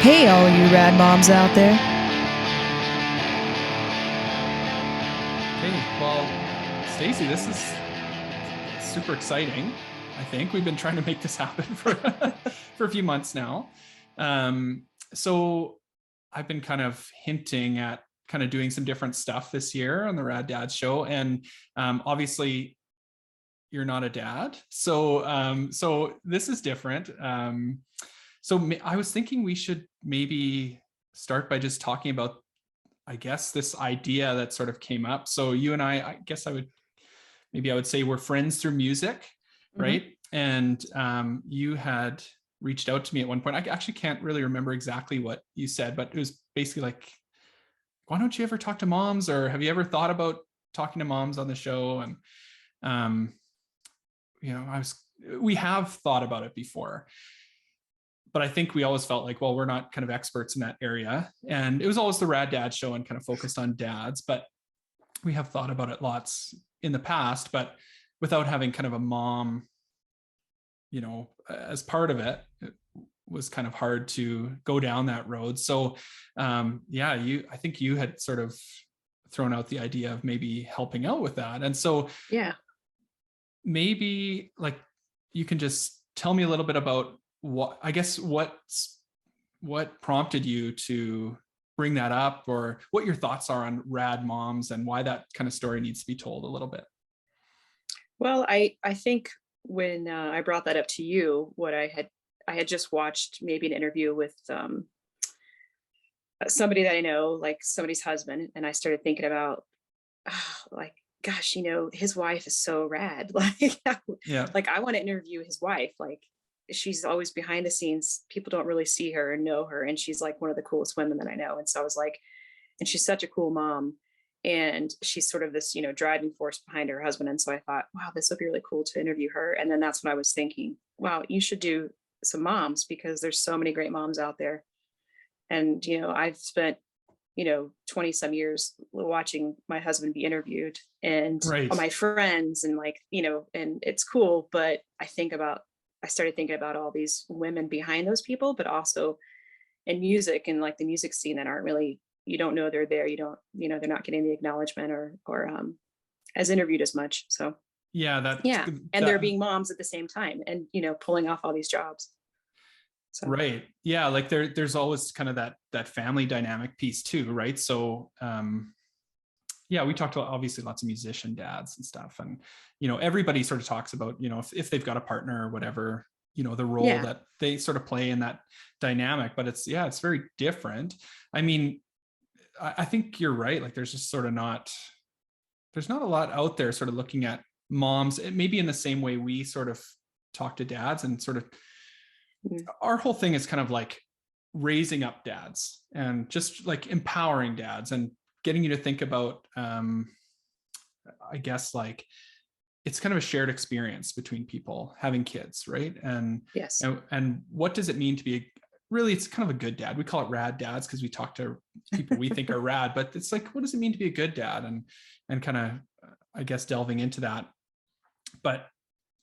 Hey, all you rad moms out there. Okay, well, Stacie, this is super exciting. I think we've been trying to make this happen for for a few months now. So I've been kind of hinting at kind of doing some different stuff this year on the Rad Dads Show, and obviously you're not a dad, so this is different. I was thinking we should maybe start by just talking about, I guess, this idea that sort of came up. So you and I guess I would say we're friends through music, right? And you had reached out to me at one point. I actually can't really remember exactly what you said, but it was basically like, why don't you ever talk to moms, or have you ever thought about talking to moms on the show? And we have thought about it before, but I think we always felt like, well, we're not kind of experts in that area. And it was always the Rad Dads Show and kind of focused on dads, but we have thought about it lots in the past, but without having kind of a mom, as part of it, it was kind of hard to go down that road. So I think you had sort of thrown out the idea of maybe helping out with that. And so maybe like you can just tell me a little bit about what prompted you to bring that up, or what your thoughts are on Rad Moms and why that kind of story needs to be told a little bit. Well, I think when I brought that up to you, I had just watched maybe an interview with somebody that I know, like somebody's husband, and I started thinking about, like, gosh, his wife is so rad. Like I want to interview his wife. Like, she's always behind the scenes. People don't really see her and know her, and she's like one of the coolest women that I know. And so I was like, and she's such a cool mom, and she's sort of this, driving force behind her husband. And so I thought, wow, this would be really cool to interview her. And then that's what I was thinking, wow, you should do some moms, because there's so many great moms out there. And I've spent 20 some years watching my husband be interviewed, and Right. all my friends, and and it's cool. But I started thinking about all these women behind those people, but also in music and like the music scene that aren't really, you don't know they're there. You don't, they're not getting the acknowledgement or as interviewed as much. So and they're being moms at the same time, and pulling off all these jobs. So. Right. Yeah. Like there's always kind of that family dynamic piece too. Right. So, we talked about obviously lots of musician dads and stuff, and, everybody sort of talks about, if they've got a partner or whatever, the role that they sort of play in that dynamic, but it's very different. I mean, I think you're right. Like there's just sort of there's not a lot out there sort of looking at moms, maybe in the same way we sort of talk to dads, and sort of our whole thing is kind of like raising up dads and just like empowering dads and getting you to think about, I guess, like it's kind of a shared experience between people having kids, right? And yes, and what does it mean to be really, it's kind of a good dad. We call it Rad Dads because we talk to people we think are rad, but it's like, what does it mean to be a good dad? And kind of, I guess, delving into that. But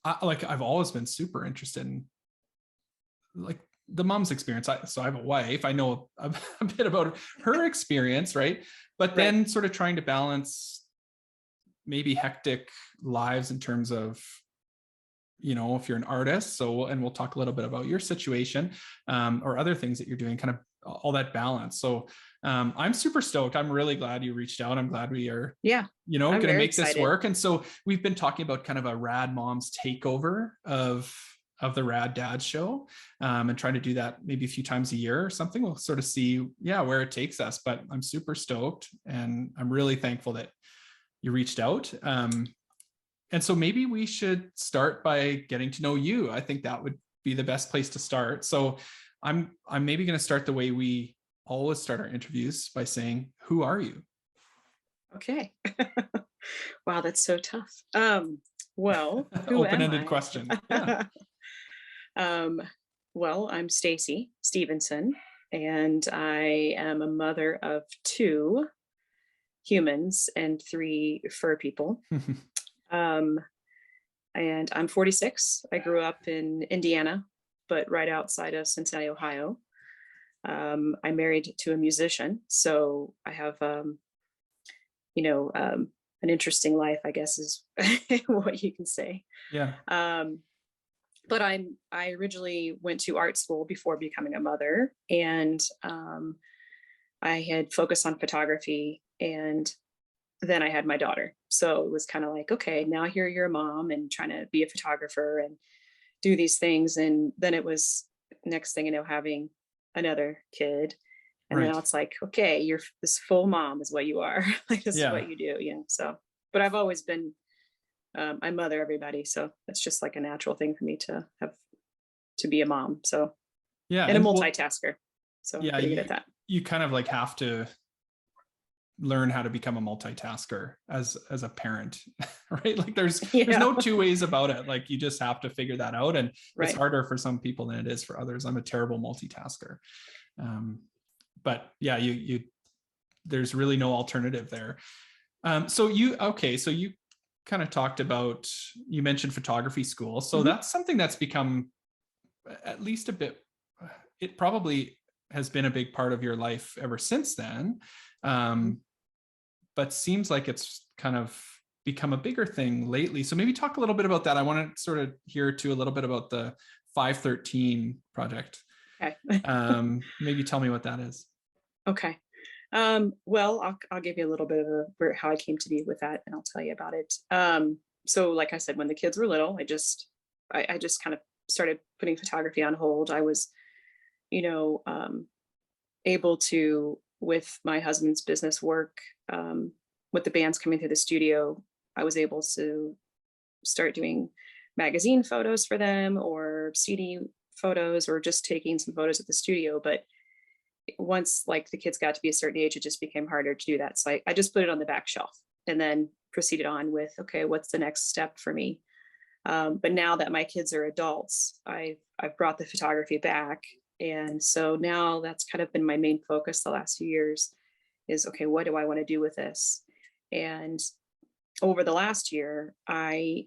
I've always been super interested in like the mom's experience. So I have a wife. I know a bit about her experience, right? But then sort of trying to balance maybe hectic lives in terms of, if you're an artist. And we'll talk a little bit about your situation, or other things that you're doing, kind of all that balance. So I'm super stoked. I'm really glad you reached out. I'm glad we are, going to make this work. And so we've been talking about kind of a Rad Moms takeover of the Rad Dads Show, and trying to do that maybe a few times a year or something. We'll sort of see, where it takes us, but I'm super stoked, and I'm really thankful that you reached out. And so maybe we should start by getting to know you. I think that would be the best place to start. So I'm maybe going to start the way we always start our interviews, by saying, who are you? Okay. Wow, that's so tough. Well, open-ended question. Yeah. Well, I'm Stacie Stevenson, and I am a mother of 2 humans and 3 fur people. And I'm 46. I grew up in Indiana, but right outside of Cincinnati, Ohio. I'm married to a musician, so I have, an interesting life, I guess is what you can say. Yeah. But I originally went to art school before becoming a mother, and I had focused on photography, and then I had my daughter. So it was kind of like, okay, now here you're a mom and trying to be a photographer and do these things. And then it was next thing you know, having another kid. And Right. now it's like, okay, you're this full mom is what you are. Like this is what you do. Yeah. So, but I've always been, I mother everybody. So it's just like a natural thing for me to have to be a mom. So, Yeah. and a multitasker. So yeah, I'm pretty good at that. You kind of like have to learn how to become a multitasker as a parent, right? Like there's no two ways about it. Like you just have to figure that out. And it's harder for some people than it is for others. I'm a terrible multitasker. But yeah, you there's really no alternative there. So you kind of talked about, you mentioned photography school. So that's something that's become at least a bit, it probably has been a big part of your life ever since then. But seems like it's kind of become a bigger thing lately. So maybe talk a little bit about that. I want to sort of hear too a little bit about the 513 project. Okay. Maybe tell me what that is. Okay. Well, I'll give you a little bit of how I came to be with that, and I'll tell you about it. So like I said, when the kids were little, I just kind of started putting photography on hold. I was, able to, with my husband's business work, with the bands coming through the studio, I was able to start doing magazine photos for them or CD photos or just taking some photos at the studio. But once like the kids got to be a certain age, it just became harder to do that. So I just put it on the back shelf and then proceeded on with, okay, what's the next step for me? But now that my kids are adults, I've brought the photography back. And so now that's kind of been my main focus the last few years is, okay, what do I want to do with this? And over the last year, I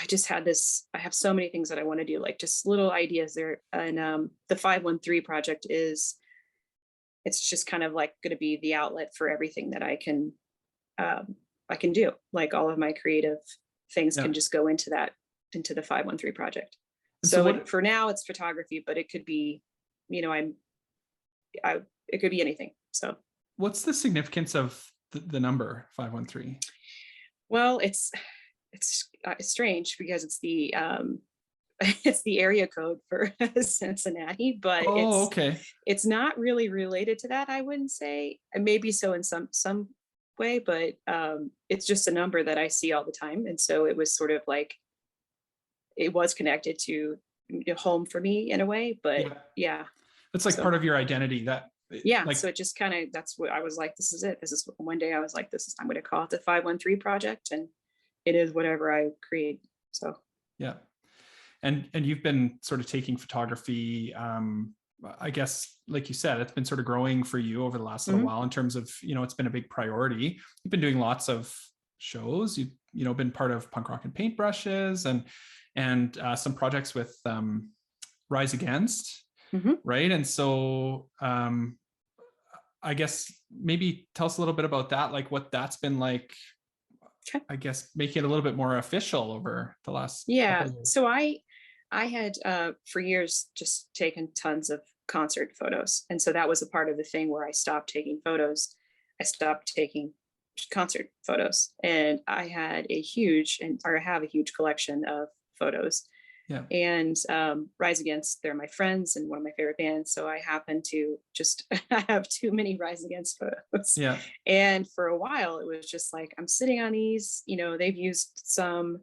just had this, I have so many things that I want to do, like just little ideas there. And the 513 project it's just kind of like going to be the outlet for everything that I can do. Like all of my creative things can just go into the 513 project. So for now it's photography, but it could be, it could be anything. So what's the significance of the number 513? Well, it's strange because it's the it's the area code for Cincinnati, but it's not really related to that. I wouldn't say, maybe so in some way, but it's just a number that I see all the time. And so it was sort of like, it was connected to home for me in a way, but it's like part of your identity so it just kind of, that's what I was like, this is it. This is one day I was like, I'm going to call it the 513 project, and it is whatever I create. So and you've been sort of taking photography, I guess, like you said, it's been sort of growing for you over the last little while in terms of, it's been a big priority. You've been doing lots of shows. You've been part of Punk Rock and Paintbrushes and some projects with Rise Against, right? And so I guess maybe tell us a little bit about that, like what that's been like. I guess make it a little bit more official over the last couple of years. So I had for years just taken tons of concert photos, and so that was a part of the thing where I stopped taking photos. I stopped taking concert photos, and I had a huge collection of photos. And Rise Against, they're my friends and one of my favorite bands. So I happen to just have too many Rise Against photos. And for a while, it was just like, I'm sitting on these, they've used some,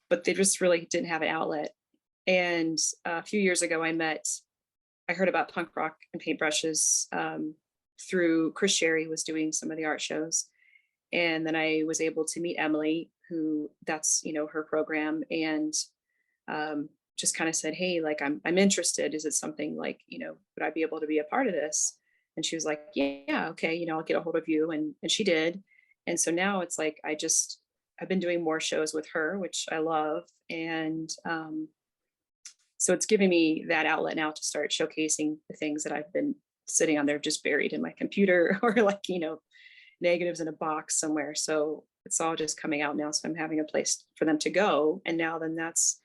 but they just really didn't have an outlet. And a few years ago, I heard about Punk Rock and Paintbrushes through Shary was doing some of the art shows. And then I was able to meet Emily, who that's, her program, and just kind of said, hey, like, I'm interested. Is it something like, would I be able to be a part of this? And she was like, yeah, okay, I'll get a hold of you. And she did. And so now it's like, I've been doing more shows with her, which I love. And so it's giving me that outlet now to start showcasing the things that I've been sitting on there just buried in my computer, or like, negatives in a box somewhere. So it's all just coming out now. So I'm having a place for them to go. And now then that's,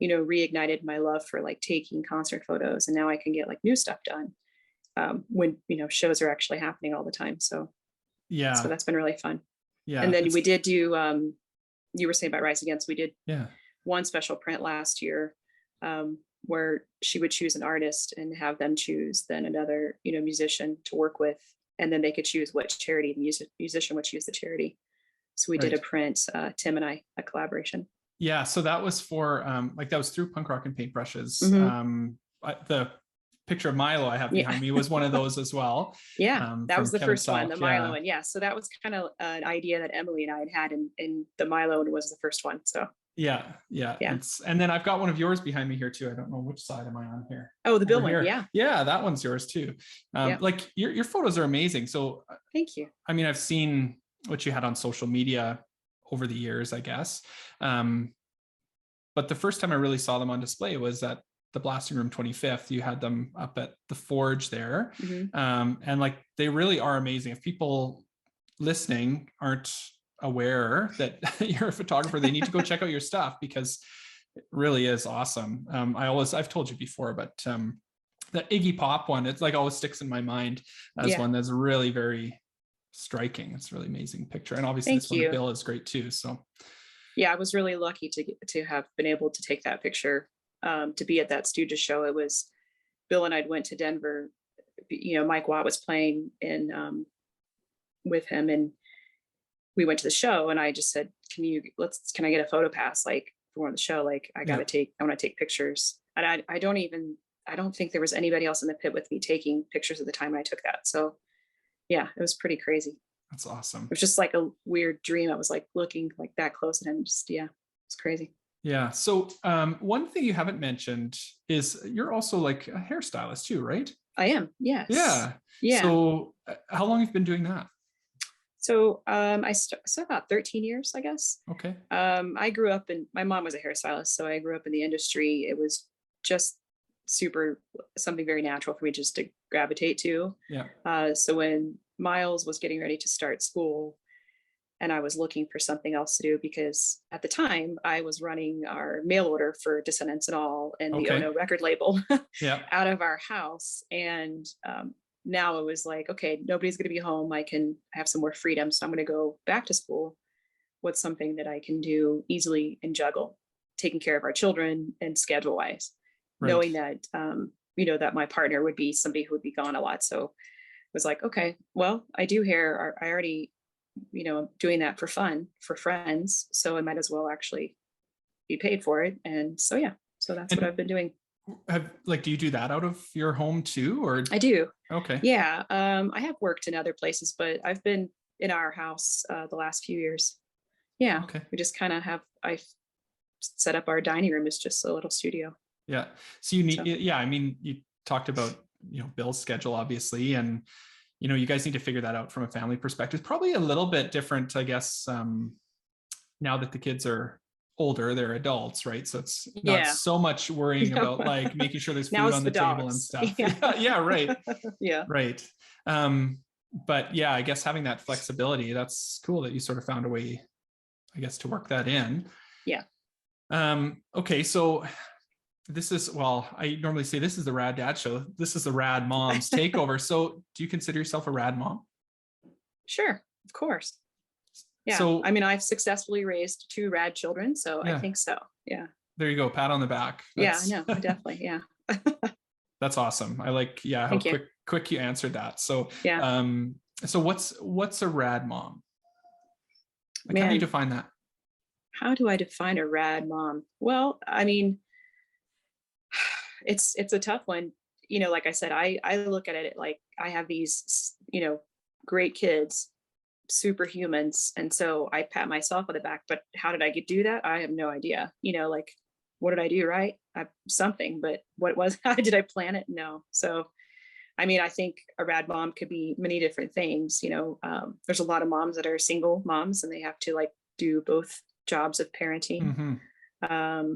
reignited my love for like taking concert photos. And now I can get like new stuff done when, shows are actually happening all the time. So that's been really fun. Yeah. And then we did do, you were saying about Rise Against, we did one special print last year where she would choose an artist and have them choose then another, musician to work with. And then they could choose what charity the musician would choose the charity. So we did a print, Tim and I, a collaboration. Yeah. So that was for that was through Punk Rock and Paintbrushes. The picture of Milo I have behind me was one of those as well. Yeah, that was the Kevin first one, the Milo one. Yeah. Yeah, so that was kind of an idea that Emily and I had, and the Milo one was the first one. So yeah. And then I've got one of yours behind me here too. I don't know which side am I on here. Oh, the Bill one. Yeah, that one's yours too. Like your photos are amazing. So thank you. I mean, I've seen what you had on social media over the years, I guess. But the first time I really saw them on display was at the Blasting Room 25th. You had them up at the Forge there. And like, they really are amazing. If people listening aren't aware that you're a photographer, they need to go check out your stuff, because it really is awesome. I've told you before, but the Iggy Pop one, it's like always sticks in my mind as one that's really very striking. It's a really amazing picture. And obviously this one, Bill, is great too. So yeah, I was really lucky to have been able to take that picture, to be at that Stooges show. It was Bill and I went to Denver. Mike Watt was playing with him, and we went to the show, and I just said, can I get a photo pass, like, for one of the show? Like, I want to take pictures. And I don't think there was anybody else in the pit with me taking pictures at the time I took that. So yeah, it was pretty crazy. That's awesome. It was just like a weird dream. I was like looking like that close at him. It's crazy. Yeah. So one thing you haven't mentioned is you're also like a hairstylist too, right? I am. Yes. Yeah. So how long have you been doing that? So so about 13 years, I guess. Okay. I grew up my mom was a hairstylist, so I grew up in the industry. It was just something very natural for me just to gravitate to. Yeah. So when Miles was getting ready to start school, and I was looking for something else to do, because at the time I was running our mail order for Descendants and All and the Ono record label out of our house. And now it was like, okay, nobody's going to be home. I can have some more freedom. So I'm going to go back to school. What's something that I can do easily and juggle, taking care of our children and schedule wise, knowing that, that my partner would be somebody who would be gone a lot. So I was like, okay, well, I do hair. I already, doing that for fun, for friends. So I might as well actually be paid for it. And so, so that's what I've been doing. Do you do that out of your home too, or? I do. Okay. Yeah. I have worked in other places, but I've been in our house the last few years. Yeah. Okay. We just kind of I set up our dining room as just a little studio. Yeah. So you need, I mean, you talked about, Bill's schedule, obviously, and, you guys need to figure that out from a family perspective. Probably a little bit different, I guess, now that the kids are older, they're adults, right? So it's not so much worrying about like making sure there's food on the table and stuff. Yeah. Right. Yeah. Right. But yeah, I guess having that flexibility, that's cool that you sort of found a way, I guess, to work that in. Yeah. Okay. So I normally say this is the Rad Dads Show. This is the Rad Moms Takeover. So do you consider yourself a rad mom? Sure. Of course. Yeah. So, I mean, I've successfully raised 2 rad children. So I think so. Yeah. There you go. Pat on the back. No, definitely. Yeah. That's awesome. I like, how quick you answered that. So, so what's a rad mom? Like, how do you define that? How do I define a rad mom? Well, I mean, it's a tough one. Like I said, I look at it like I have these, great kids, superhumans. And so I pat myself on the back, but how did I do that? I have no idea. Like, what did I do right? Something, but how did I plan it? No. So, I mean, I think a rad mom could be many different things. There's a lot of moms that are single moms and they have to like do both jobs of parenting. Mm-hmm.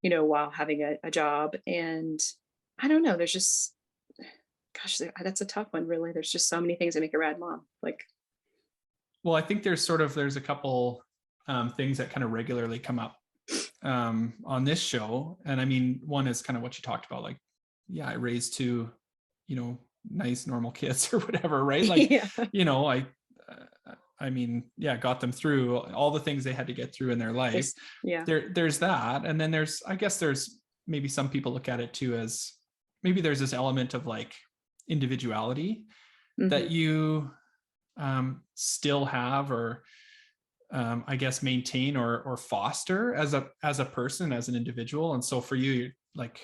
While having a job. And I don't know, there's just, gosh, that's a tough one, really. There's just so many things that make a rad mom. Like, well, I think there's a couple things that kind of regularly come up on this show. And I mean, one is kind of what you talked about, like, yeah, I raised two, nice, normal kids or whatever, right? Like, yeah. I mean, yeah, got them through all the things they had to get through in their life. There's that. And then there's maybe some people look at it too as maybe there's this element of like individuality that you still have, or I guess maintain or foster as a person, as an individual. And so for you, like,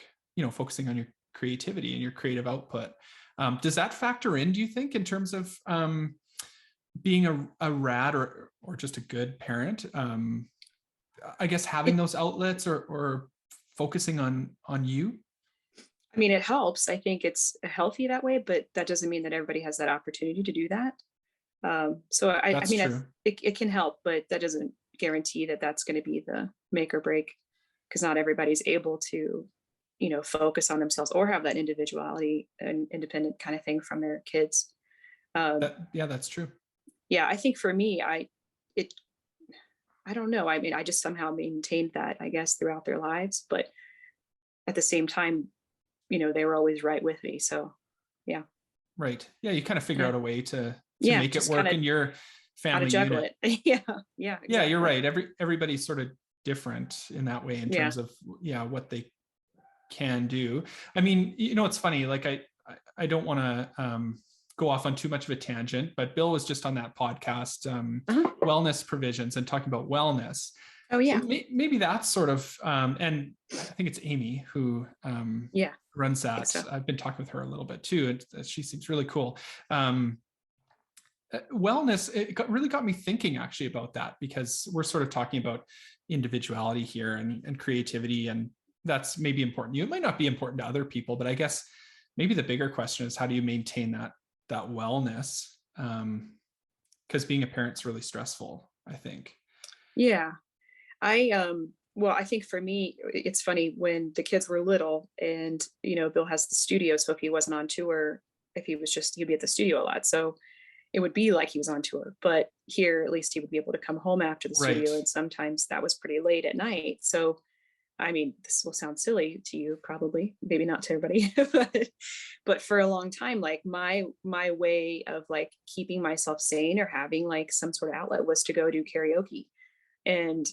focusing on your creativity and your creative output, does that factor in, do you think, in terms of being a rad or just a good parent? I guess having those outlets or focusing on you? I mean, it helps. I think it's healthy that way, but that doesn't mean that everybody has that opportunity to do that. So I mean, it can help, but that doesn't guarantee that that's going to be the make or break, because not everybody's able to, focus on themselves or have that individuality and independent kind of thing from their kids. That's true. Yeah, I think for me, I don't know. I mean, I just somehow maintained that, I guess, throughout their lives, but at the same time, they were always right with me. So, yeah. Right. Yeah. You kind of figure out a way to make it work in your family unit. It. Yeah. Exactly. Yeah, you're right. Everybody's sort of different in that way in terms of what they can do. I mean, it's funny, like I don't want to go off on too much of a tangent, but Bill was just on that podcast, wellness provisions, and talking about wellness. Oh yeah. So maybe that's sort of, and I think it's Amy who runs that. So. I've been talking with her a little bit too, and she seems really cool. Wellness, really got me thinking actually about that, because we're sort of talking about individuality here and creativity, and that's maybe important. It might not be important to other people, but I guess maybe the bigger question is, how do you maintain that wellness? Because being a parent's really stressful, I think. Yeah. I think for me, it's funny, when the kids were little and, Bill has the studio. So if he wasn't on tour, he'd be at the studio a lot. So it would be like he was on tour, but here, at least he would be able to come home after the studio. And sometimes that was pretty late at night. So, I mean, this will sound silly to you, probably, maybe not to everybody, but for a long time, like my way of like keeping myself sane or having like some sort of outlet was to go do karaoke. And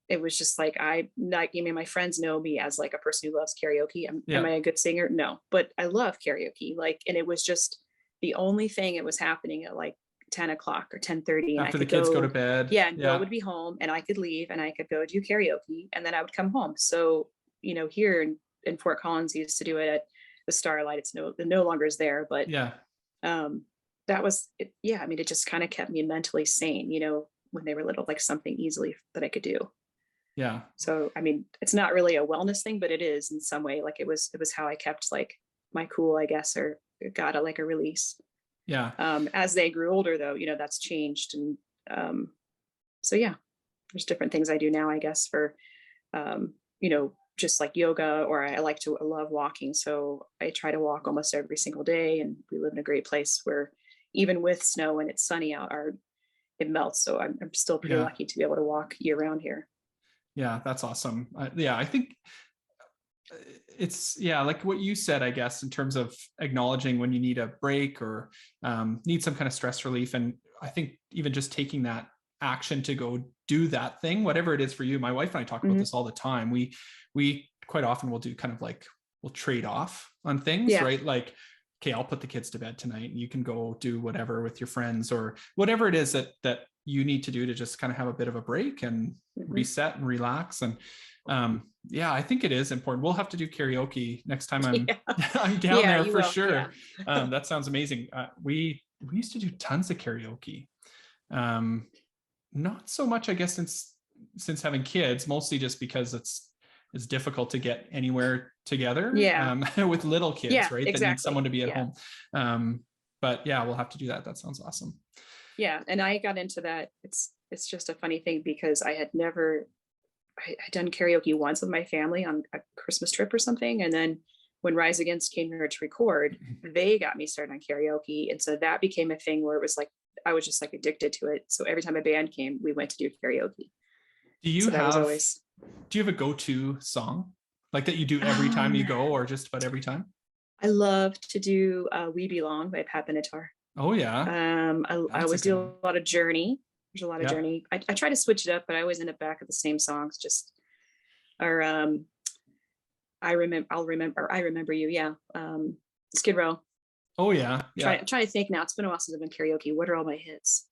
it was just like, my friends know me as like a person who loves karaoke. Am I a good singer? No, but I love karaoke. Like, and it was just the only thing that was happening at like 10 o'clock or 10:30. After the kids go to bed. Yeah. And Bill would be home and I could leave and I could go do karaoke, and then I would come home. So, here in Fort Collins, he used to do it at the Starlight. It's no longer is there, but that was it. Yeah. I mean, it just kind of kept me mentally sane, when they were little, like something easily that I could do. Yeah. So, I mean, it's not really a wellness thing, but it is in some way. Like it was how I kept like my cool, I guess, or got a release. Yeah. As they grew older though, that's changed. And so yeah, there's different things I do now, I guess, for, just like yoga, or I love walking. So I try to walk almost every single day. And we live in a great place where even with snow and it's sunny out, it melts. So I'm still pretty lucky to be able to walk year round here. Yeah, that's awesome. I think it's like what you said, I guess, in terms of acknowledging when you need a break or need some kind of stress relief. And I think even just taking that action to go do that thing, whatever it is for you. My wife and I talk about this all the time. We quite often will do kind of like, we'll trade off on things, right? Like, okay, I'll put the kids to bed tonight and you can go do whatever with your friends or whatever it is that you need to do to just kind of have a bit of a break and reset and relax. And I think it is important. We'll have to do karaoke next time I'm down there for sure. Yeah. That sounds amazing. We used to do tons of karaoke. Not so much, I guess, since having kids, mostly just because it's difficult to get anywhere together with little kids, right? Exactly. That need someone to be at home. But we'll have to do that. That sounds awesome. Yeah. And I got into that. It's just a funny thing because I had done karaoke once with my family on a Christmas trip or something. And then when Rise Against came here to record, they got me started on karaoke. And so that became a thing where it was like, I was just like addicted to it. So every time a band came, we went to do karaoke. Do you have a go-to song like that you do every time you go, or just about every time? I love to do We Belong by Pat Benatar. Oh yeah. I always do a lot of Journey. There's a lot of Journey. I try to switch it up, but I always end up back at the same songs. I remember you. Yeah. Skid Row. Oh yeah. I'm trying to think now. It's been a while since I've been karaoke. What are all my hits?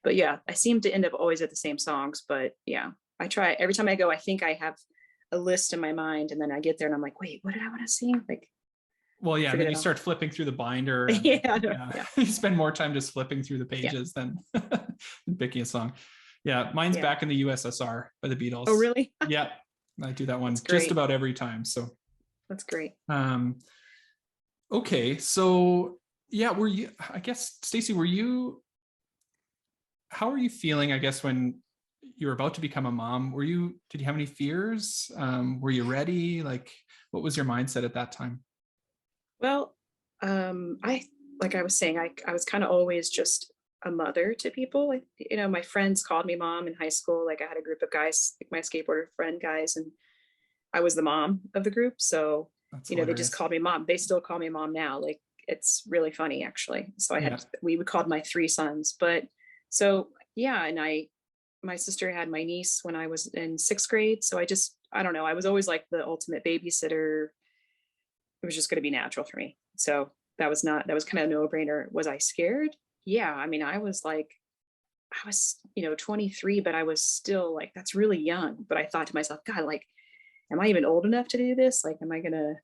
But yeah, I seem to end up always at the same songs. But yeah, I try every time I go. I think I have a list in my mind, and then I get there and I'm like, wait, what did I want to sing? Like, well, yeah, and then you start flipping through the binder. And, you spend more time just flipping through the pages than picking a song. Yeah, mine's Back in the USSR by the Beatles. Oh, really? Yeah, I do that one just about every time. So that's great. Okay, so yeah, Stacie, how were you feeling, I guess, when you were about to become a mom? Did you have any fears? Were you ready? Like, what was your mindset at that time? Well, like I was saying, I was kind of always just a mother to people. My friends called me mom in high school. Like I had a group of guys, like my skateboarder friend guys, and I was the mom of the group. So, they just called me mom. They still call me mom now. Like it's really funny actually. So we would call my 3 sons, but so yeah. And my sister had my niece when I was in 6th grade. So I don't know. I was always like the ultimate babysitter. It was just going to be natural for me. So that was kind of a no-brainer. Was I scared? Yeah. I mean, I was 23, but I was still like, that's really young. But I thought to myself, God, like, am I even old enough to do this? Like, am I going to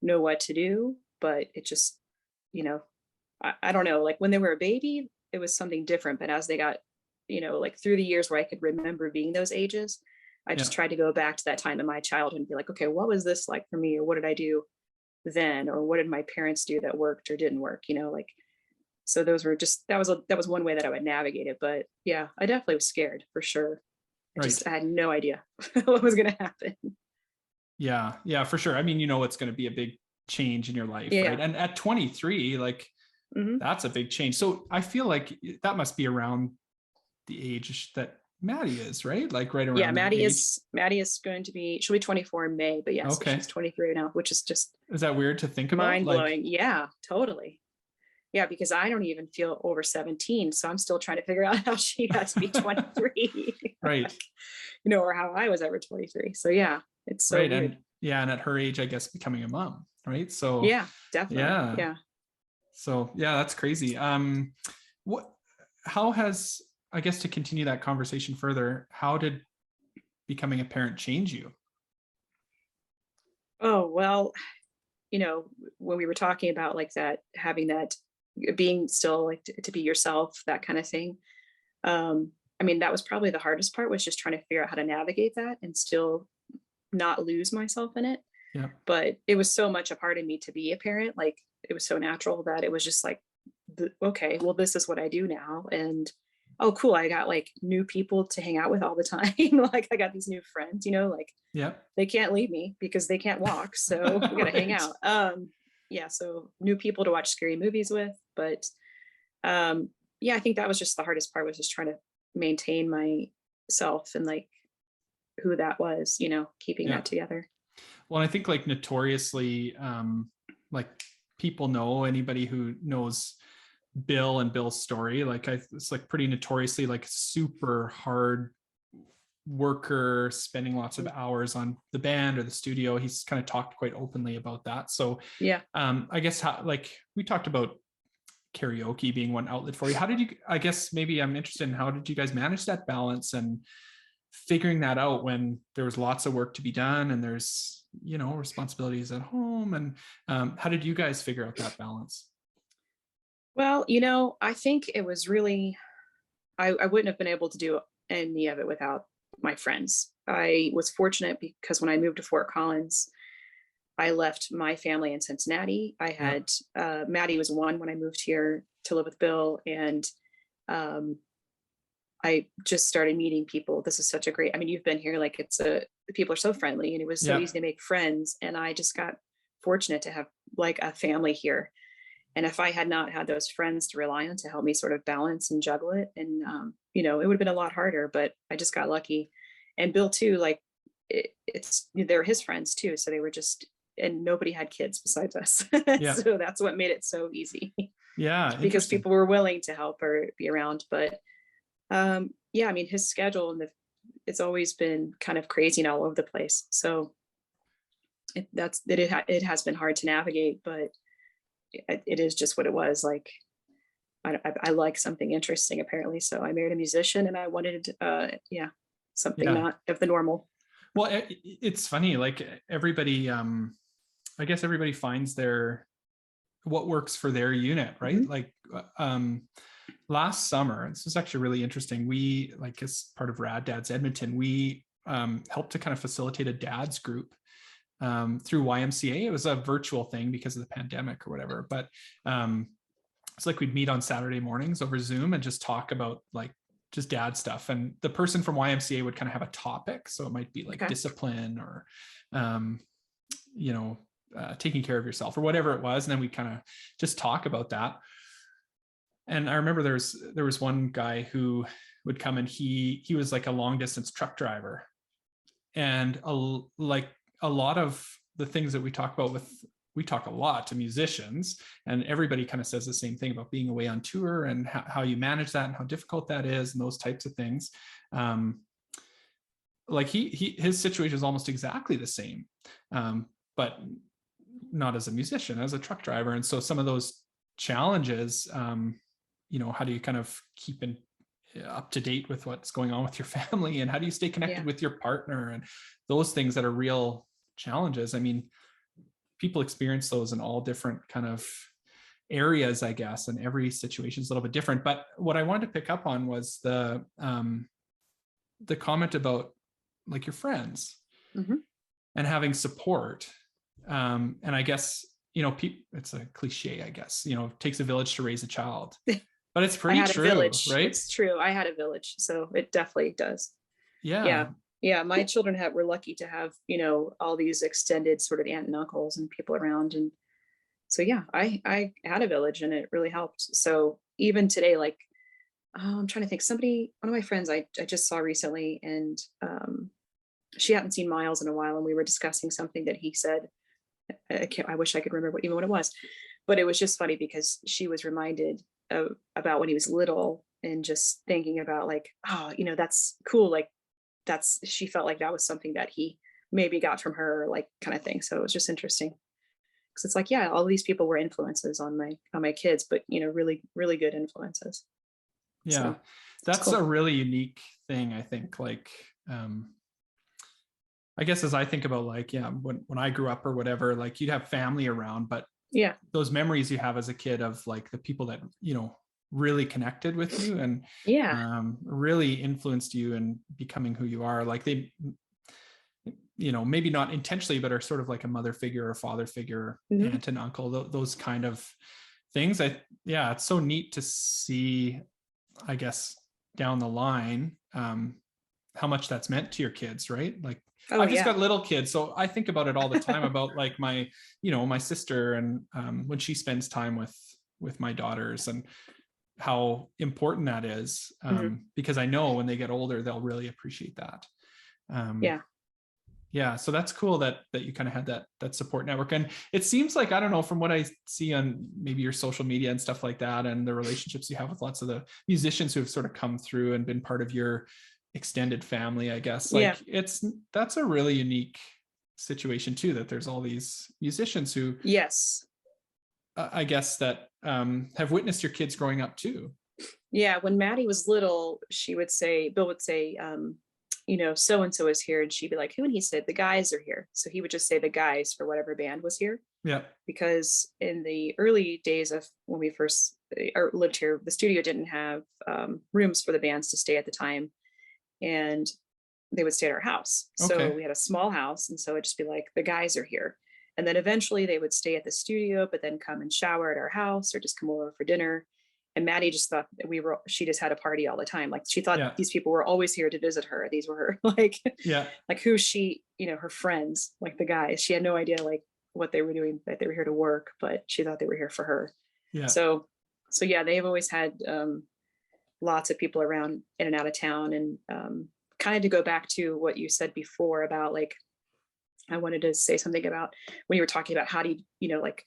know what to do? But it just, I don't know. Like when they were a baby, it was something different. But as they got, like through the years where I could remember being those ages, I just tried to go back to that time in my childhood and be like, okay, what was this like for me? Or what did I do then? Or what did my parents do that worked or didn't work? So those were that was one way that I would navigate it. But yeah, I definitely was scared for sure. I had no idea what was going to happen. Yeah, for sure. I mean, it's going to be a big change in your life, right? And at 23, like that's a big change. So I feel like that must be around the age that Maddie is, right? Like right around. Yeah, Maddie is she'll be 24 in May, but yes, so she's 23 now, which is just. Is that weird to think about? Mind blowing. Yeah, totally. Yeah, because I don't even feel over 17. So I'm still trying to figure out how she got to be 23. Right. Or how I was ever 23. So yeah, it's so weird. And at her age, I guess becoming a mom, right? So yeah, definitely. Yeah. So yeah, that's crazy. How has, I guess, to continue that conversation further, how did becoming a parent change you? Oh, well, when we were talking about like that, having that, being still like to be yourself, that kind of thing. I mean, that was probably the hardest part, was just trying to figure out how to navigate that and still not lose myself in it. Yeah. But it was so much a part of me to be a parent. Like it was so natural that it was just like, okay, well, this is what I do now. And oh, cool. I got like new people to hang out with all the time. Like I got these new friends, like they can't leave me because they can't walk. So we gotta hang out. So new people to watch scary movies with. But I think that was just the hardest part, was just trying to maintain myself and like who that was, keeping that together. Well, I think like notoriously, like people know, anybody who knows Bill and Bill's story, like it's like pretty notoriously like super hard worker, spending lots of hours on the band or the studio. He's kind of talked quite openly about that. So I guess we talked about karaoke being one outlet for you. How did you, I guess maybe I'm interested in how did you guys manage that balance and figuring that out when there was lots of work to be done and there's, responsibilities at home, and how did you guys figure out that balance? Well, I think it was really, I wouldn't have been able to do any of it without my friends. I was fortunate because when I moved to Fort Collins, I left my family in Cincinnati. I had, Maddie was 1 when I moved here to live with Bill. And I just started meeting people. This is such a great, I mean, you've been here, like people are so friendly and it was so easy to make friends. And I just got fortunate to have like a family here. And if I had not had those friends to rely on to help me sort of balance and juggle it, and you know, it would have been a lot harder, but I just got lucky. And Bill too, like they're his friends too. So they were just, and nobody had kids besides us. Yeah. So that's what made it so easy. Yeah. Because people were willing to help or be around. But yeah, I mean, his schedule and it's always been kind of crazy and all over the place. So it has been hard to navigate, but it is just what it was. Like, I like something interesting apparently. So I married a musician, and I wanted, something not of the normal. Well, it's funny, like everybody, I guess everybody finds what works for their unit, right? Mm-hmm. Like, last summer, this was actually really interesting. We, like, as part of Rad Dads Edmonton, we helped to kind of facilitate a dad's group through YMCA. It was a virtual thing because of the pandemic or whatever, but it's like we'd meet on Saturday mornings over Zoom and just talk about like just dad stuff. And the person from YMCA would kind of have a topic. So it might be like discipline or, taking care of yourself or whatever it was. And then we kind of just talk about that. And I remember there was one guy who would come, and he was like a long distance truck driver. And a lot of the things that we talk about we talk a lot to musicians, and everybody kind of says the same thing about being away on tour and how you manage that and how difficult that is and those types of things. Like his situation is almost exactly the same, but not as a musician, as a truck driver. And so some of those challenges, how do you kind of keep up to date with what's going on with your family, and how do you stay connected with your partner, and those things that are real challenges. I mean, people experience those in all different kind of areas, I guess, and every situation is a little bit different. But what I wanted to pick up on was the comment about like your friends and having support. And I guess, it's a cliche, I guess, it takes a village to raise a child, but it's pretty true, right? It's true. I had a village, so it definitely does. Yeah, my children were lucky to have, all these extended sort of aunt and uncles and people around. And so, yeah, I had a village, and it really helped. So even today, like, I'm trying to think, one of my friends I just saw recently, and she hadn't seen Miles in a while, and we were discussing something that he said. I wish I could remember what it was, but it was just funny because she was reminded about when he was little, and just thinking about like, oh, that's cool. Like, she felt like that was something that he maybe got from her, like, kind of thing. So it was just interesting, because it's like, yeah, all these people were influences on my kids, but really, really good influences. Yeah. So, that's cool. A really unique thing, I think. Like, I guess as I think about like, when I grew up or whatever, like you'd have family around, but those memories you have as a kid of like the people that, really connected with you and really influenced you in becoming who you are. Like they, maybe not intentionally, but are sort of like a mother figure or a father figure, aunt and uncle, those kind of things. It's so neat to see, I guess, down the line, how much that's meant to your kids, right? Like, I've just got little kids, so I think about it all the time about like my, my sister, and when she spends time with my daughters, and how important that is, because I know when they get older, they'll really appreciate that. So that's cool that you kind of had that support network. And it seems like, I don't know, from what I see on maybe your social media and stuff like that, and the relationships you have with lots of the musicians who have sort of come through and been part of your extended family, I guess, like that's a really unique situation too, that there's all these musicians who I guess that have witnessed your kids growing up too. When Maddie was little, Bill would say, so-and-so is here, and she'd be like, who? And he said, the guys are here. So he would just say the guys for whatever band was here. Because in the early days of when we first lived here, the studio didn't have rooms for the bands to stay at the time, and they would stay at our house. So we had a small house, and so it'd just be like, the guys are here. And then eventually they would stay at the studio, but then come and shower at our house or just come over for dinner. And Maddie just thought that she just had a party all the time. Like, she thought these people were always here to visit her. These were her, like who she, her friends, like the guys. She had no idea like what they were doing, that they were here to work, but she thought they were here for her. Yeah. So yeah, they've always had lots of people around in and out of town. And kind of to go back to what you said before about like, I wanted to say something about when you were talking about how do you like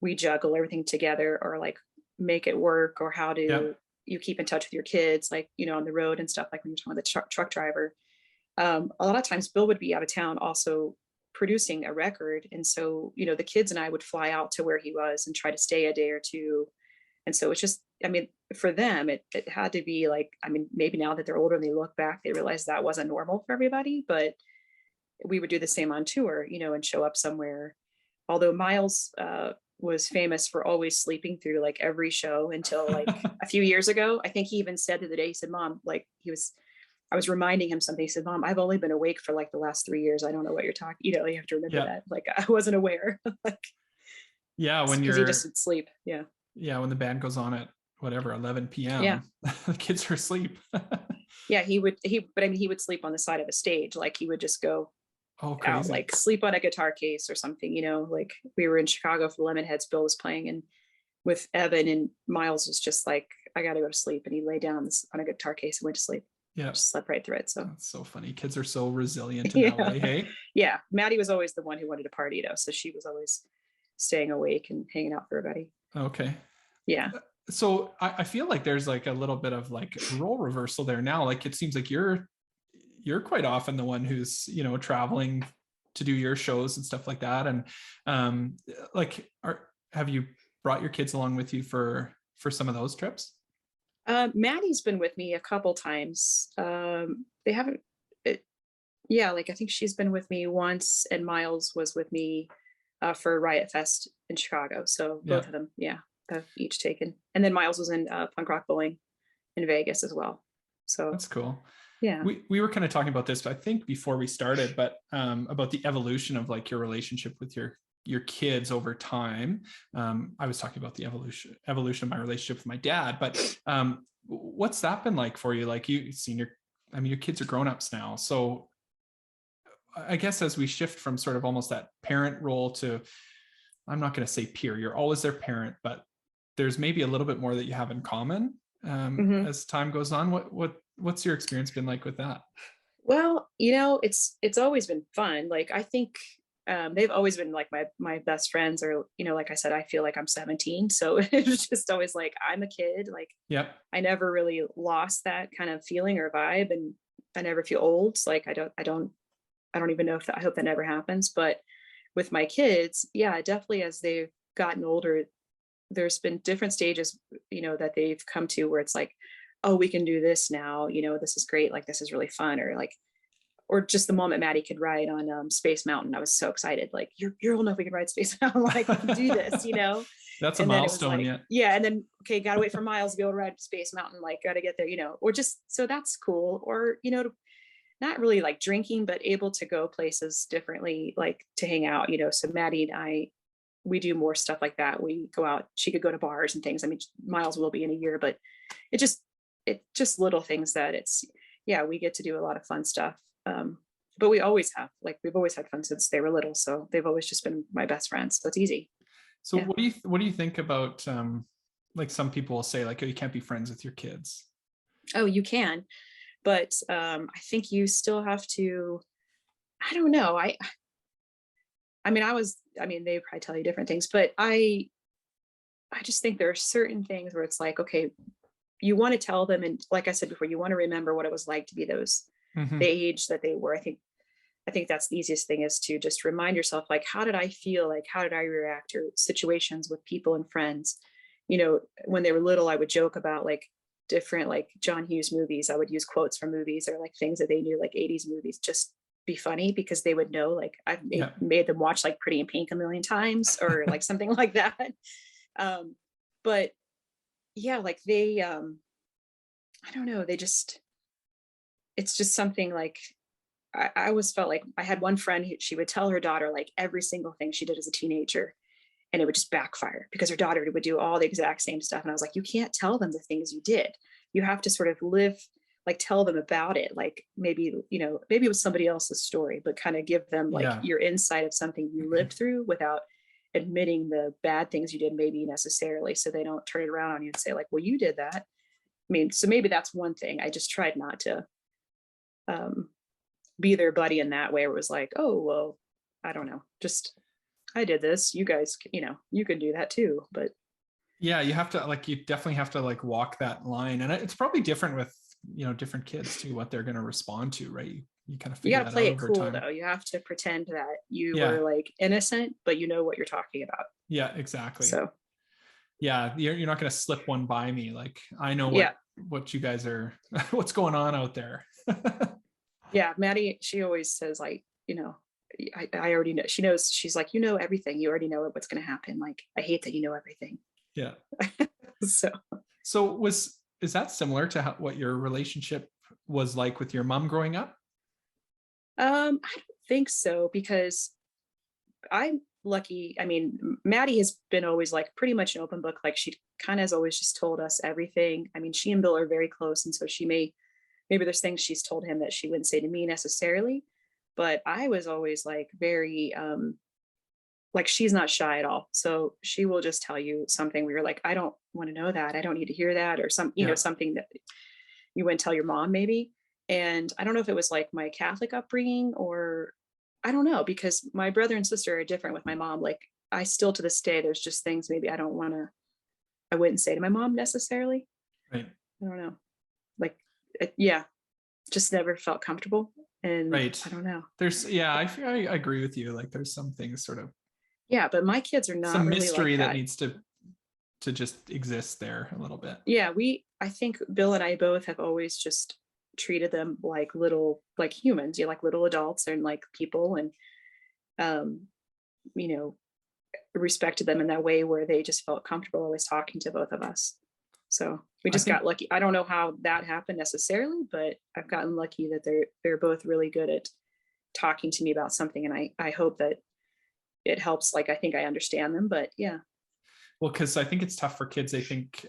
we juggle everything together or like make it work, or how do you keep in touch with your kids, like, on the road and stuff, like when you're talking about the truck driver. A lot of times Bill would be out of town also producing a record. And so, the kids and I would fly out to where he was and try to stay a day or two. And so it's just, I mean, for them, it had to be like, I mean, maybe now that they're older and they look back, they realize that wasn't normal for everybody, but we would do the same on tour, and show up somewhere. Although Miles was famous for always sleeping through like every show until like a few years ago. I think he even said the other day, he said, Mom, like I was reminding him something. He said, Mom, I've only been awake for like the last 3 years. I don't know what you're talking, you have to remember that. Like I wasn't aware. Like, when he just would sleep. Yeah. Yeah. When the band goes on at whatever, 11 p.m. the kids are asleep. Yeah. But I mean, he would sleep on the side of the stage. Like he would just go out, like sleep on a guitar case or something, like we were in Chicago for Lemonheads, Bill was playing and with Evan, and Miles was just like, I got to go to sleep. And he lay down on a guitar case and went to sleep. Yeah. Just slept right through it. So that's so funny. Kids are so resilient in that way. Hey. Yeah. Maddie was always the one who wanted to party though. So she was always staying awake and hanging out for everybody. Okay. Yeah. So I feel like there's like a little bit of like role reversal there now. Like it seems like you're quite often the one who's, traveling to do your shows and stuff like that. And have you brought your kids along with you for some of those trips? Maddie's been with me a couple times. They haven't, like I think she's been with me once, and Miles was with me for Riot Fest in Chicago. So both of them, have each taken. And then Miles was in Punk Rock Bowling in Vegas as well. So that's cool. Yeah. We were kind of talking about this, I think before we started, but about the evolution of like your relationship with your kids over time. I was talking about the evolution of my relationship with my dad, but what's that been like for you? Like you've seen your kids are grown-ups now. So I guess as we shift from sort of almost that parent role to, I'm not going to say peer, you're always their parent, but there's maybe a little bit more that you have in common as time goes on. What's your experience been like with that? Well, it's always been fun. Like, I think they've always been like my best friends, or, like I said, I feel like I'm 17. So it was just always like, I'm a kid. Like, I never really lost that kind of feeling or vibe. And I never feel old. Like, I don't even know I hope that never happens. But with my kids, definitely as they've gotten older, there's been different stages, that they've come to where it's like, oh, we can do this now, this is great, like this is really fun, or just the moment Maddie could ride on Space Mountain, I was so excited, like you're old enough, we can ride Space Mountain, like we can do this, That's a milestone. Like, and then gotta wait for Miles to be able to ride Space Mountain, like gotta get there, or just, so that's cool. Or not really like drinking, but able to go places differently, like to hang out, so Maddie and I, we do more stuff like that. We go out, she could go to bars and things. I mean, Miles will be in a year, but it's just little things that we get to do a lot of fun stuff. But we always have, like, we've always had fun since they were little. So they've always just been my best friends. So it's easy. So what do you think about, like some people will say like, oh, you can't be friends with your kids. Oh, you can. But I think you still have to, I don't know. I mean, they probably tell you different things, but I just think there are certain things where it's like, okay, you want to tell them. And like I said before, you want to remember what it was like to be the age that they were. I think that's the easiest thing, is to just remind yourself, like, how did I feel? Like, how did I react to situations with people and friends? When they were little, I would joke about like different, like John Hughes movies. I would use quotes from movies, or like things that they knew, like 80s movies, just be funny because they would know, like I've made them watch like Pretty in Pink a million times, or like something like that. But like they, I don't know, it's just something like, I always felt like I had one friend who, she would tell her daughter like every single thing she did as a teenager, and it would just backfire because her daughter would do all the exact same stuff. And I was like, you can't tell them the things you did. You have to sort of live, like tell them about it. Like maybe, you know, maybe it was somebody else's story, but kind of give them like your insight of something you lived through without admitting the bad things you did maybe necessarily. So they don't turn it around on you and say like, well, you did that. I mean, so maybe that's one thing. I just tried not to be their buddy in that way, where it was like, oh, well, I don't know, just, I did this, you guys, you know, you could do that too. But yeah, you have to like, you definitely have to like walk that line. And it's probably different with, you know, different kids too, what they're going to respond to, right? You kind of figure you got to play it cool time. though. You have to pretend that you were like innocent, but you know what you're talking about. Yeah, exactly. So yeah, you're not going to slip one by me. Like I know what you guys are, what's going on out there. Yeah, Maddie, she always says like, you know, I already know. She knows. She's like, you know everything. You already know what's going to happen. Like, I hate that you know everything. Yeah. So is that similar to what your relationship was like with your mom growing up? I don't think so, because I'm lucky. I mean, Maddie has been always like pretty much an open book. Like she kind of has always just told us everything. I mean, she and Bill are very close, and so maybe there's things she's told him that she wouldn't say to me necessarily. But I was always like very like, she's not shy at all. So she will just tell you something where you're like, I don't want to know that. I don't need to hear that, or some, you know, something that you wouldn't tell your mom maybe. And I don't know if it was like my Catholic upbringing, or I don't know, because my brother and sister are different with my mom. Like I still to this day, there's just things maybe I wouldn't say to my mom necessarily. Right. I don't know. Like, just never felt comfortable. And I don't know. I agree with you. Like there's some things sort of. Yeah, but my kids are not some really mystery like that needs to just exist there a little bit. Yeah, I think Bill and I both have always just treated them like little, like humans, like little adults and like people, and you know, respected them in that way where they just felt comfortable always talking to both of us. So we just got lucky. I don't know how that happened necessarily, but I've gotten lucky that they're both really good at talking to me about something, and I hope that it helps. Like I think I understand them, but yeah. Well, because I think it's tough for kids. They think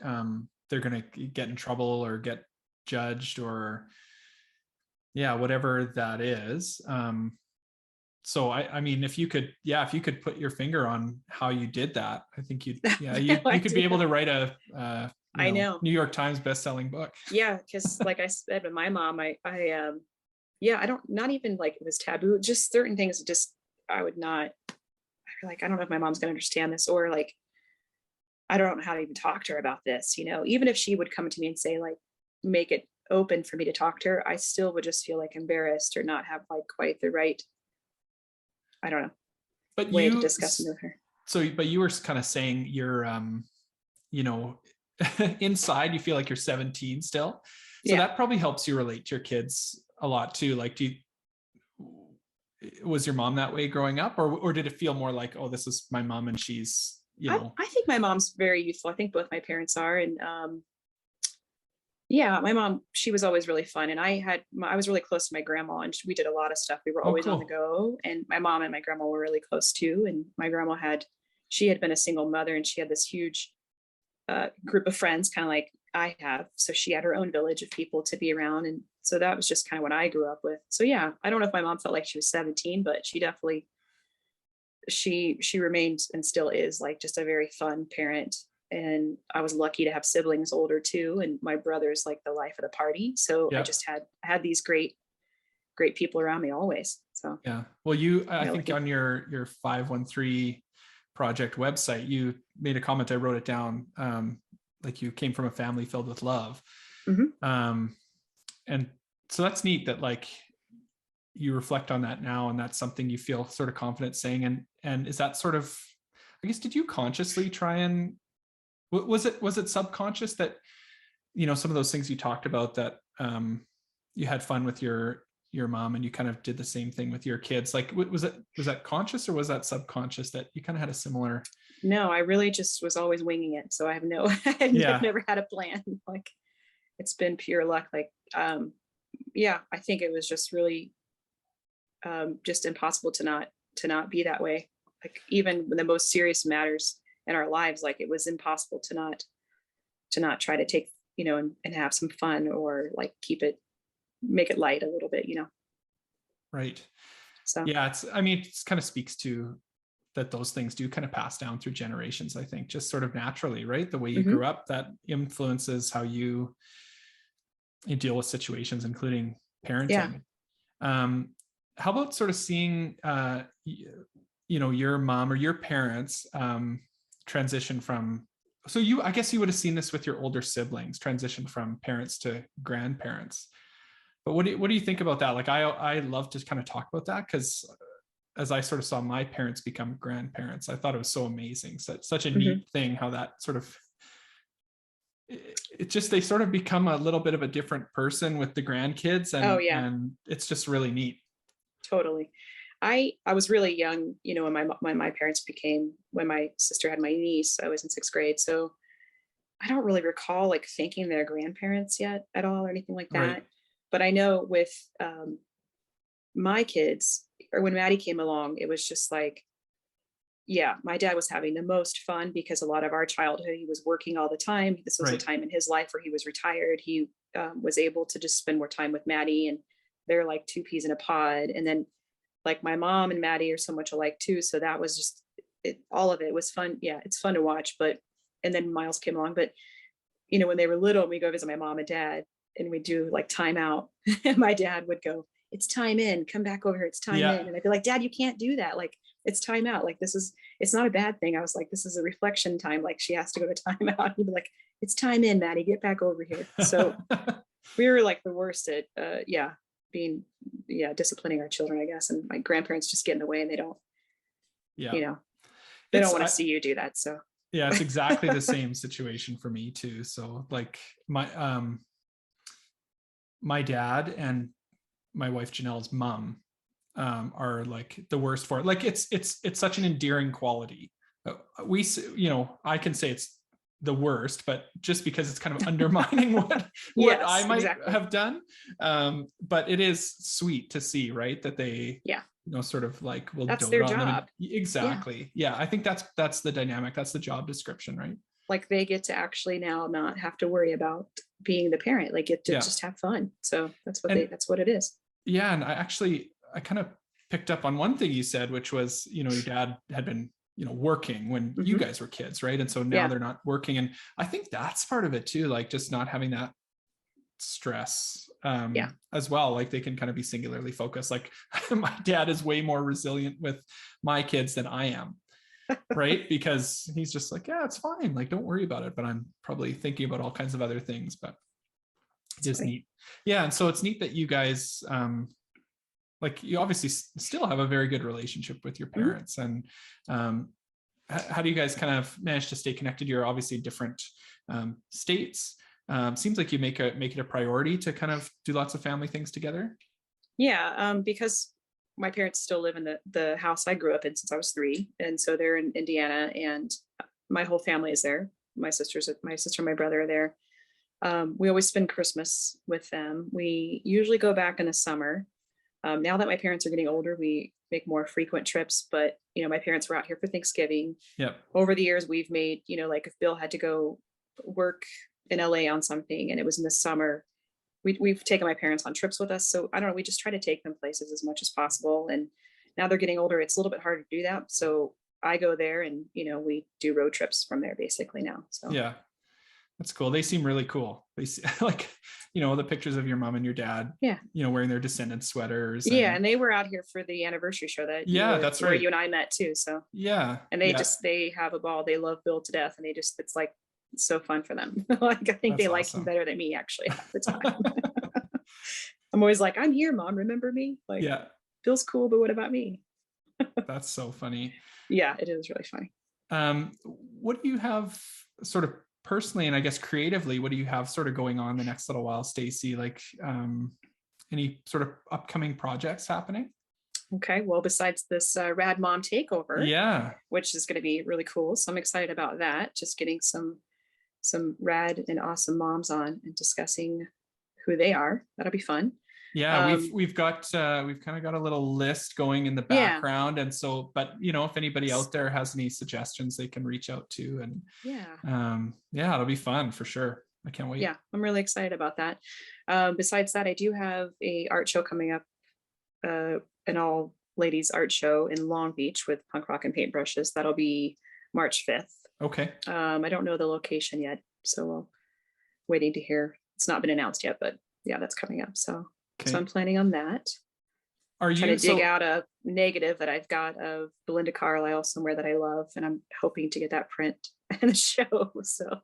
they're going to get in trouble or get judged or whatever that is. So I mean, if you could put your finger on how you did that, I think you could be able to write a I know New York Times best-selling book. Yeah, because like I said with my mom, I don't, not even like it was taboo, just certain things just I would not, like, I don't know if my mom's gonna understand this, or like I don't know how to even talk to her about this, you know. Even if she would come to me and say like, make it open for me to talk to her, I still would just feel like embarrassed or not have like quite the right, I don't know, way to discuss it with her. So, but you were kind of saying you're, you know, inside you feel like you're 17 still. So that probably helps you relate to your kids a lot too. Like, was your mom that way growing up, or did it feel more like, oh, this is my mom and she's, you know? I think my mom's very youthful. I think both my parents are. And my mom, she was always really fun. And I was really close to my grandma, and we did a lot of stuff. We were always on the go. And my mom and my grandma were really close too. And my grandma she had been a single mother, and she had this huge group of friends, kind of like I have. So she had her own village of people to be around. And so that was just kind of what I grew up with. So yeah, I don't know if my mom felt like she was 17, but she definitely, she remained and still is like just a very fun parent. And I was lucky to have siblings older too. And my brother's like the life of the party. So I just had these great people around me always. So yeah. Well, I think on your 513 project website, you made a comment, I wrote it down, like you came from a family filled with love. Mm-hmm. And so that's neat that like you reflect on that now, and that's something you feel sort of confident saying. And is that sort of, I guess, did you consciously try and, was it subconscious that, you know, some of those things you talked about, that you had fun with your mom and you kind of did the same thing with your kids? Like, was that conscious, or was that subconscious that you kind of had a similar? No, I really just was always winging it. So I have I've never had a plan. Like, it's been pure luck. Like, I think it was just really just impossible to not be that way. Like, even when the most serious matters in our lives, like, it was impossible to not try to take, you know, and have some fun, or like keep it make it light a little bit, Right. So yeah, it kind of speaks to that those things do kind of pass down through generations, I think, just sort of naturally, right? The way you grew up, that influences how you deal with situations, including parenting. How about sort of seeing your mom or your parents transition from, so I guess you would have seen this with your older siblings, transition from parents to grandparents. But what do you think about that? Like I love to kind of talk about that, because as I sort of saw my parents become grandparents, I thought it was so amazing. Such a neat thing how that sort of, they sort of become a little bit of a different person with the grandkids, and it's just really neat. Totally. I was really young, when my parents when my sister had my niece. I was in 6th grade, so I don't really recall like thanking their grandparents yet at all or anything like that. Right. But I know with my kids, or when Maddie came along, it was just like, yeah, my dad was having the most fun, because a lot of our childhood, he was working all the time. This was a time in his life where he was retired. He was able to just spend more time with Maddie, and they're like 2 peas in a pod. And then like my mom and Maddie are so much alike too. So that was just all of it was fun. Yeah, it's fun to watch. And then Miles came along. But, when they were little, we go visit my mom and dad, and we do like time out. And my dad would go, "It's time in, come back over here. It's time in." And I'd be like, "Dad, you can't do that. Like, it's time out. Like, it's not a bad thing." I was like, "This is a reflection time. Like, she has to go to time out." He'd be like, "It's time in, Maddie, get back over here." So we were like the worst at, disciplining our children, I guess. And my grandparents just get in the way, and they don't, they don't want to see you do that. So yeah, it's exactly the same situation for me too. So like my dad and my wife Janelle's mom are like the worst for it. Like it's such an endearing quality. I can say it's the worst, but just because it's kind of undermining what I might have done. But it is sweet to see, right, that they sort of like will that's dote their on job. them. Exactly. Yeah, I think that's the dynamic. That's the job description, right? Like they get to actually now not have to worry about being the parent. Like get to just have fun. So that's what it is. Yeah, and I kind of picked up on one thing you said, which was, your dad had been working when you guys were kids, right? And so now they're not working. And I think that's part of it too, like just not having that stress as well. Like they can kind of be singularly focused. Like my dad is way more resilient with my kids than I am, right? Because he's just like, yeah, it's fine. Like, don't worry about it. But I'm probably thinking about all kinds of other things, but it's just neat. Yeah. And so it's neat that you guys, like you obviously still have a very good relationship with your parents. And how do you guys kind of manage to stay connected? You're obviously in different states. Seems like you make it a priority to kind of do lots of family things together. Yeah, because my parents still live in the house I grew up in since I was 3. And so they're in Indiana, and my whole family is there. My sister and my brother are there. We always spend Christmas with them. We usually go back in the summer. Now that my parents are getting older, we make more frequent trips, but my parents were out here for Thanksgiving. Over the years, we've made, like if Bill had to go work in LA on something and it was in the summer, we've taken my parents on trips with us. So I don't know, we just try to take them places as much as possible. And now they're getting older, it's a little bit harder to do that. So I go there and, we do road trips from there basically now. So yeah. That's cool. They seem really cool. They like, the pictures of your mom and your dad, wearing their descendant sweaters. And they were out here for the anniversary show that's right. Where you and I met too. So and they have a ball. They love Bill to death. And it's like, it's so fun for them. Like, I think they like him better than me actually half the time. I'm always like, I'm here, Mom. Remember me? Like, Bill's cool, but what about me? That's so funny. Yeah, it is really funny. What do you have sort of personally, and I guess creatively, what do you have sort of going on the next little while, Stacie? Like any sort of upcoming projects happening? Okay, well, besides this Rad Mom Takeover, which is going to be really cool. So I'm excited about that. Just getting some rad and awesome moms on and discussing who they are. That'll be fun. Yeah, we've kind of got a little list going in the background, and so, but if anybody out there has any suggestions, they can reach out to, and it'll be fun for sure. I can't wait. Yeah, I'm really excited about that. Besides that, I do have a art show coming up, an all ladies art show in Long Beach with punk rock and paintbrushes. That'll be March 5th. Okay. I don't know the location yet, so we're waiting to hear. It's not been announced yet, but yeah, that's coming up. So I'm planning on that. Are you trying to dig out a negative that I've got of Belinda Carlisle somewhere that I love, and I'm hoping to get that print and a show. So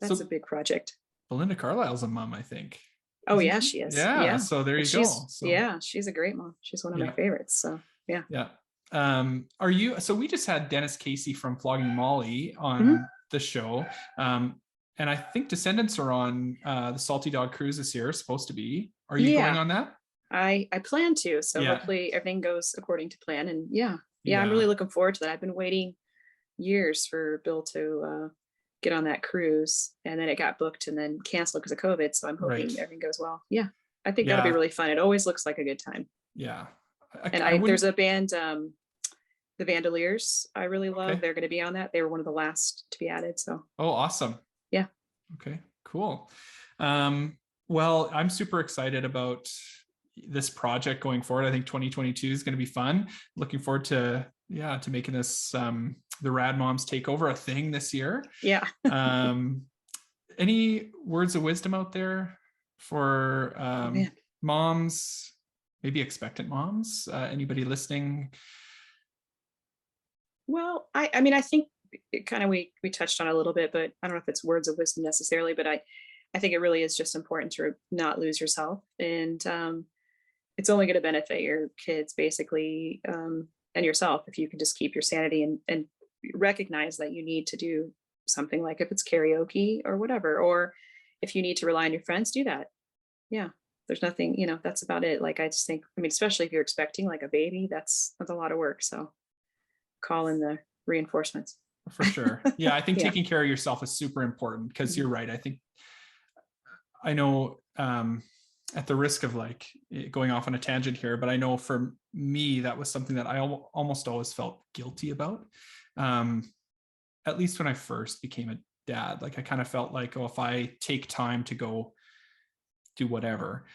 that's a big project. Belinda Carlisle's a mom, I think. Oh yeah, she is. Yeah. So there you go. So, yeah, she's a great mom. She's one of my favorites. So yeah. Yeah. Are you? So we just had Dennis Casey from Flogging Molly on the show, and I think Descendants are on the Salty Dog Cruise this year. Supposed to be. Are you going on that? I plan to. So hopefully everything goes according to plan. And yeah, I'm really looking forward to that. I've been waiting years for Bill to get on that cruise, and then it got booked and then canceled because of COVID. So I'm hoping everything goes well. Yeah, I think that'll be really fun. It always looks like a good time. Yeah. There's a band, the Vandaliers, I really love. Okay. They're going to be on that. They were one of the last to be added. So. Oh, awesome. Yeah. Okay, cool. Well, I'm super excited about this project going forward. I think 2022 is going to be fun. Looking forward to making this the Rad Moms Takeover a thing this year. Yeah. Any words of wisdom out there for moms, maybe expectant moms? Anybody listening? Well, I mean, I think it kind of we touched on it a little bit, but I don't know if it's words of wisdom necessarily, but I think it really is just important to not lose yourself, and it's only going to benefit your kids basically, and yourself if you can just keep your sanity and recognize that you need to do something, like if it's karaoke or whatever, or if you need to rely on your friends, do that. Yeah, there's nothing, that's about it. Like, I just think, I mean, especially if you're expecting like a baby, that's a lot of work. So call in the reinforcements. For sure. Yeah, I think taking care of yourself is super important, because you're right. I know, at the risk of like going off on a tangent here, but I know for me, that was something that I almost always felt guilty about. At least when I first became a dad, like I kind of felt like, oh, if I take time to go do whatever,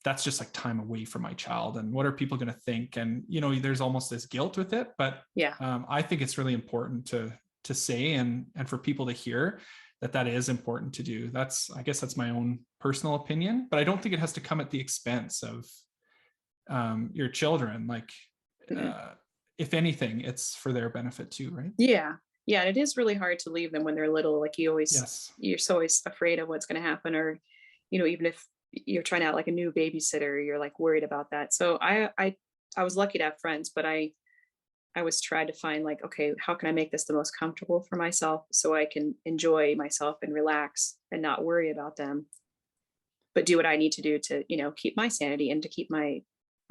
that's just like time away from my child. And what are people going to think? And, there's almost this guilt with it, but I think it's really important to say, and for people to hear that is important to do. I guess that's my own personal opinion, but I don't think it has to come at the expense of your children. Like, if anything, it's for their benefit too, right? Yeah. And it is really hard to leave them when they're little. Like you're so always afraid of what's going to happen, or, even if you're trying out like a new babysitter, you're like worried about that. So I was lucky to have friends, but I was trying to find like, okay, how can I make this the most comfortable for myself so I can enjoy myself and relax and not worry about them, but do what I need to do to, keep my sanity and to keep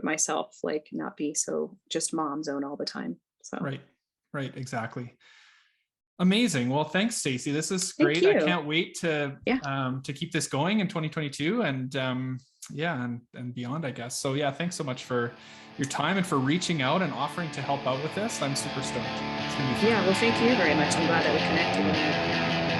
myself, like not be so just mom zone all the time. So right, exactly. Amazing. Well, thanks, Stacie. This is great. I can't wait to keep this going in 2022 and and beyond, I guess. So thanks so much for your time and for reaching out and offering to help out with this. I'm super stoked. It's gonna be fun. Yeah, well, thank you very much. I'm glad that we connected.